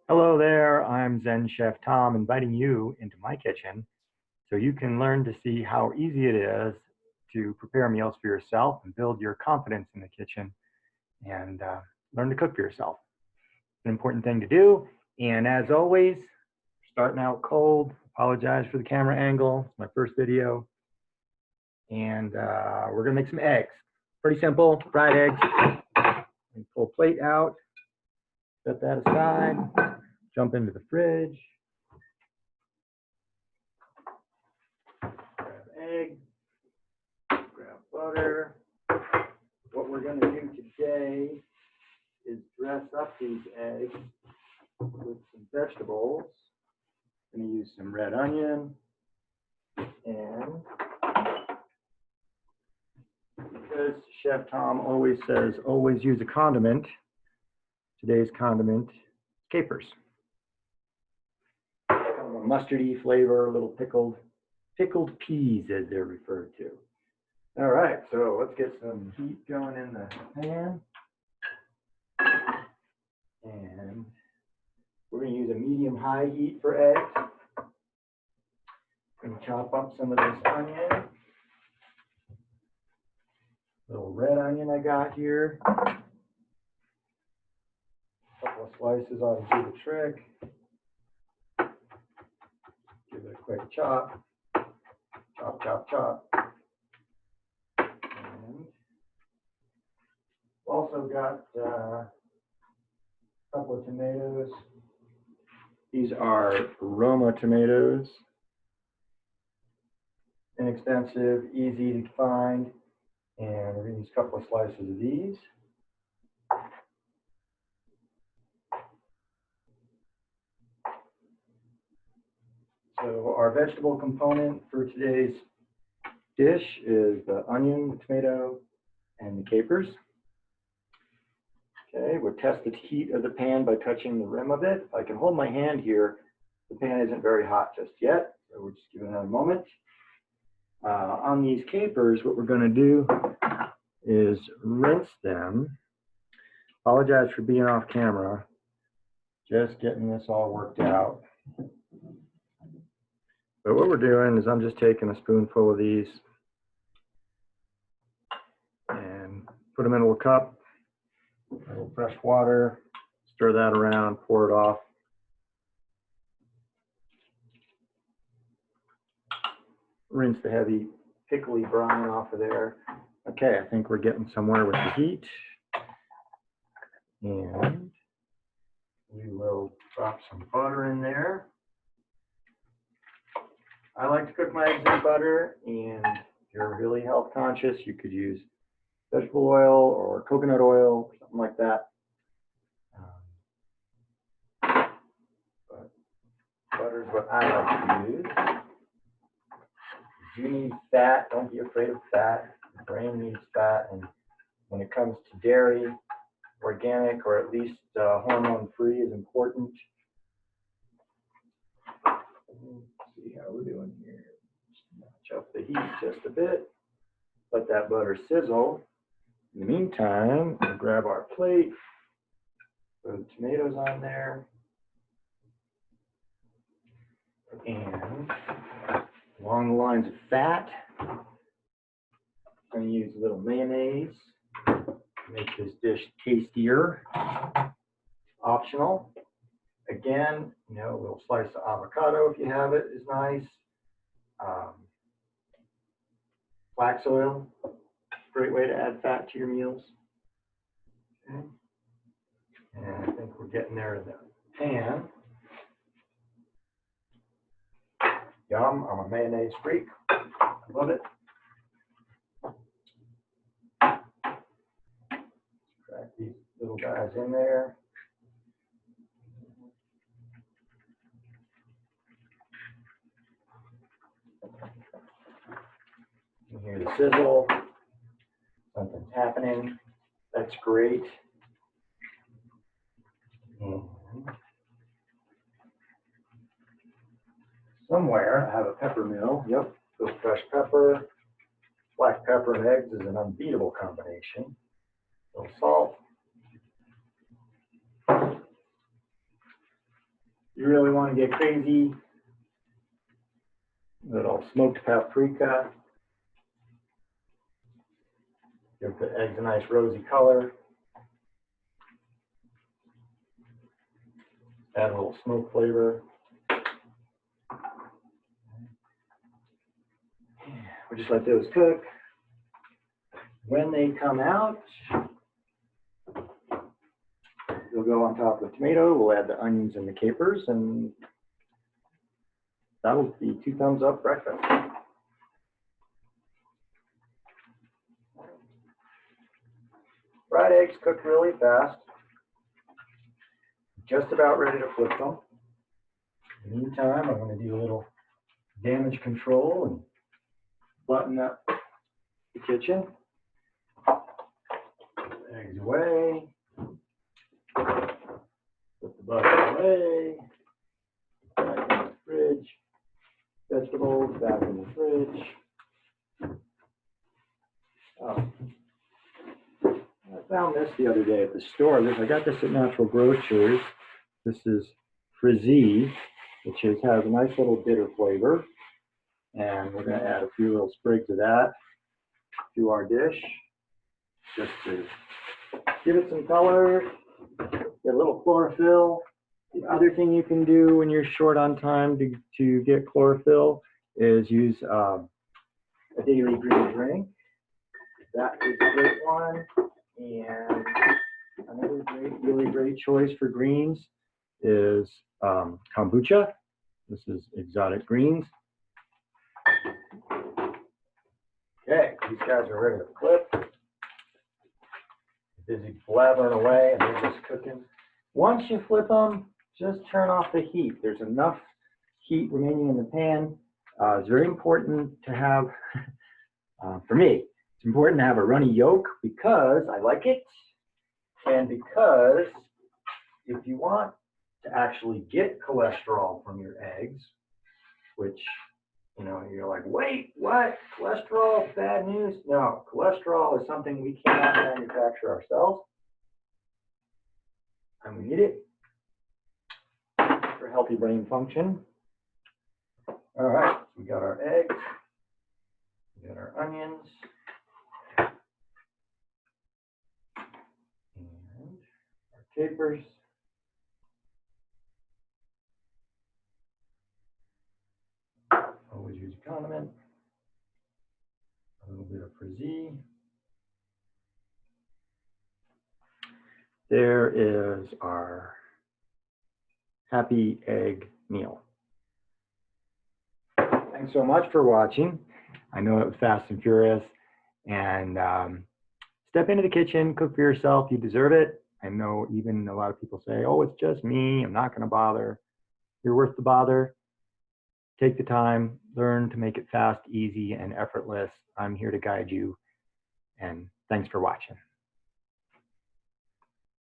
Hello there, I'm Zen Chef Tom, inviting you into my kitchen so you can learn to see how easy it is to prepare meals for yourself and build your confidence in the kitchen and learn to cook for yourself. It's an important thing to do. And as always, starting out cold, apologize for the camera angle. It's my first video. And we're gonna make some eggs. Pretty simple, fried eggs. Pull a plate out, set that aside, jump into the fridge. Grab egg, grab butter. What we're going to do today is dress up these eggs with some vegetables. I'm going to use some red onion, and because Chef Tom always says always use a condiment, today's condiment is capers. Kind of a mustardy flavor, a little pickled peas as they're referred to. All right, so let's get some heat going in the pan. And we're going to use a medium-high heat for eggs. I'm going to chop up some of this onion. Little red onion I got here. A couple of slices ought to do the trick. Give it a quick chop. Chop, chop, chop. And also got a couple of tomatoes. These are Roma tomatoes. Inexpensive, easy to find. And we're going to use a couple of slices of these. So our vegetable component for today's dish is the onion, the tomato, and the capers. Okay, we'll test the heat of the pan by touching the rim of it. If I can hold my hand here, the pan isn't very hot just yet, so we're just giving it a moment. On these capers, what we're going to do is rinse them. Apologize for being off camera. Just getting this all worked out. But what we're doing is I'm just taking a spoonful of these and put them in a little cup, a little fresh water, stir that around, pour it off. Rinse the heavy pickly brine off of there. Okay, I think we're getting somewhere with the heat. And we will drop some butter in there. I like to cook my eggs in butter, and if you're really health conscious, you could use vegetable oil or coconut oil, or something like that. But butter is what I like to use. You need fat. Don't be afraid of fat. The brain needs fat, and when it comes to dairy, organic or at least hormone-free is important. Let's see how we're doing here. Just notch up the heat just a bit. Let that butter sizzle. In the meantime, we'll grab our plate, throw the tomatoes on there, and along the lines of fat, I'm going to use a little mayonnaise to make this dish tastier. Optional. Again, you know, a little slice of avocado if you have it is nice. Flax oil, great way to add fat to your meals. Okay. And I think we're getting there in the pan. Yum, I'm a mayonnaise freak. I love it. Crack these little guys in there. You hear the sizzle. Something's happening. That's great. And somewhere I have a pepper mill. Yep, little fresh pepper. Black pepper and eggs is an unbeatable combination. A little salt. you really want to get crazy, little smoked paprika. Give the eggs a nice rosy color. Add a little smoke flavor. We'll just let those cook. When they come out, they'll go on top of the tomato. We'll add the onions and the capers, and that'll be 2 thumbs up breakfast. Fried eggs cook really fast. Just about ready to flip them. In the meantime, I'm going to do a little damage control and button up the kitchen. Put the eggs away. Put the butter away. Back in the fridge. Vegetables back in the fridge. Oh. I found this the other day at the store. I got this at Natural Grocers. This is frizzy, which has a nice little bitter flavor. And we're going to add a few little sprigs of that to our dish, just to give it some color, get a little chlorophyll. The other thing you can do when you're short on time to get chlorophyll is use a daily green drink. That is a great one. And another really great choice for greens is kombucha. This is exotic greens. Okay, these guys are ready to flip. Busy blabbering away and they're just cooking. Once you flip them, just turn off the heat. There's enough heat remaining in the pan. It's very important to have, for me, it's important to have a runny yolk because I like it, and because if you want to actually get cholesterol from your eggs, which, you know, you're like, wait, what? Cholesterol is bad news? No, cholesterol is something we cannot manufacture ourselves, and we need it for healthy brain function. All right, we got our eggs, we got our onions, and our capers. Always use a condiment, a little bit of frizzy. There is our happy egg meal. Thanks so much for watching. I know it was fast and furious, and step into the kitchen, cook for yourself. You deserve it. I know even a lot of people say, oh, it's just me. I'm not going to bother. You're worth the bother. Take the time, learn to make it fast, easy, and effortless. I'm here to guide you, and thanks for watching.